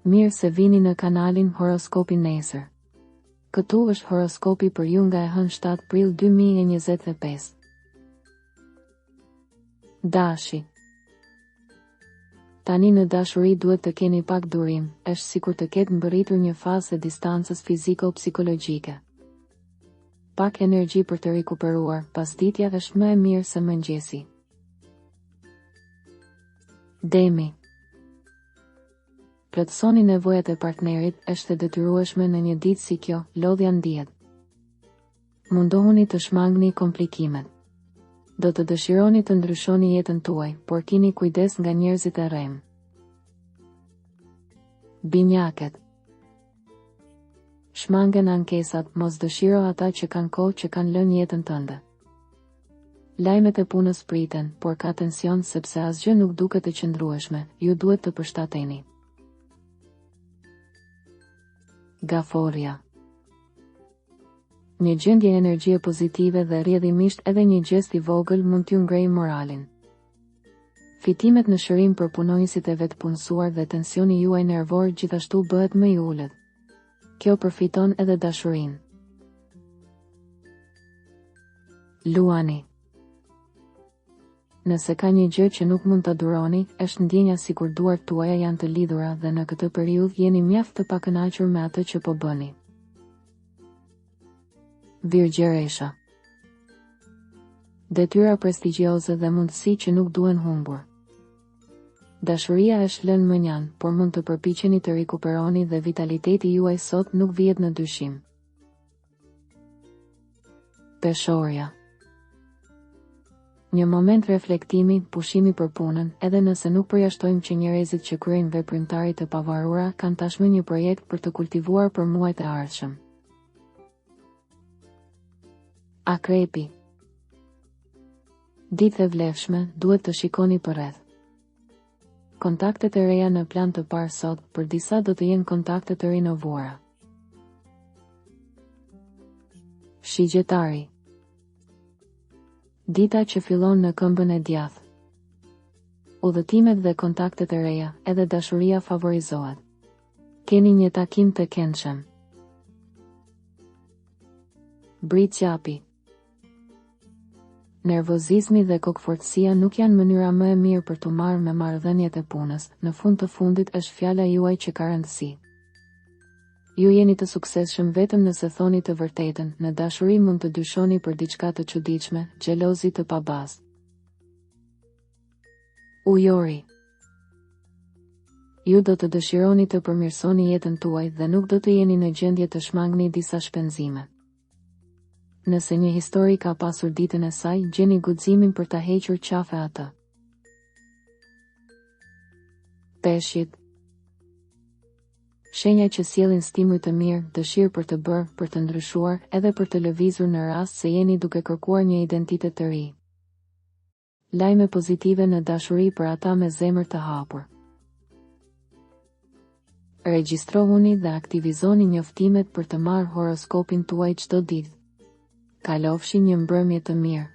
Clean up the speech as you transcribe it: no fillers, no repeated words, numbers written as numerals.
Mirë se vini në kanalin Horoskopi Nesër. Këtu është horoskopi për ju nga e hënë 7 prill 2025. Dashi. Tani në dashuri duhet të keni pak durim, është sikur të ketë mbërritur një fazë e distancës fiziko-psikologjike. Pak energji për të rikuperuar, pasditja është më e mirë se mëngjesi. Demi. Plotësoni nevojat e partnerit, është e detyrueshme në një ditë si kjo, lodhja ndihet. Mundohuni të shmangni komplikimet. Do të dëshironi të ndryshoni jetën tuaj, por keni kujdes nga njerëzit e rrem. Binjakët. Shmangen ankesat, mos dëshiro ata që kanë kohë që kanë lënë jetën tënde. Lajmet e punës priten, por ka tension sepse asgjë nuk duket të qëndrueshme, ju duhet të përshtateni. Gaforja. Një gjendje energjie pozitive dhe rrjedhimisht edhe një gjest i vogël mund t'ju ngrejë moralin. Fitimet në shërim për punonjësit e vetë punësuar dhe tensioni juaj nervor gjithashtu bëhet më i ulët. Kjo përfiton edhe dashurinë. Luani. Nëse ka një gjë që nuk mund ta duroni, është ndjenja sikur duart tuaja janë të lidhura dhe në këtë periudhë jeni mjaft të pakënaqur me atë që po bëni. Virgjeresha. Detyra prestigjioze dhe mundësi që nuk duhen humbur. Dashuria është lënë mënjan, por mund të përpiqeni të rikuperoni dhe vitaliteti juaj sot nuk vihet në dyshim. Peshorja. Një moment reflektimi, pushimi për punën, edhe nëse nuk përjashtojmë që njerëzit që kryejnë veprimtari të pavarura kanë tashmë një projekt për të kultivuar për muajt e ardhshëm. Akrepi. Ditë e vlefshme, duhet të shikoni përreth. Kontaktet e reja në plan të parë sot, për disa do të jenë kontakte të rinovuara. Shigjetari. Dita që fillon në këmbën e djathtë. Udhëtimet dhe kontaktet e reja, edhe dashuria favorizohet. Keni një takim të këndshëm. Briqapi. Nervozizmi dhe kokëfortësia nuk janë mënyra më e mirë për të marrë me marrëdhëniet e punës, në fund të fundit është fjala juaj që ka rëndësi. Ju jeni të suksesshëm vetëm nëse thoni të vërtetën, në dashuri mund të dyshoni për diçka të çuditshme, xhelozi të pabazë. Ujori. Ju do të dëshironi të përmirësoni jetën tuaj dhe nuk do të jeni në gjendje të shmangni disa shpenzime. Nëse një histori ka pasur ditën e saj, gjeni guximin për ta hequr qafe atë. Peshqit. Shenja që sjellin stimuj të mirë, dëshirë për të bërë, për të ndryshuar, edhe për të lëvizur në rast se jeni duke kërkuar një identitet të ri. Lajme pozitive në dashuri për ata me zemër të hapur. Regjistrohuni dhe aktivizoni njoftimet për të marrë horoskopin tuaj çdo ditë. Kalofshi një mbrëmje të mirë.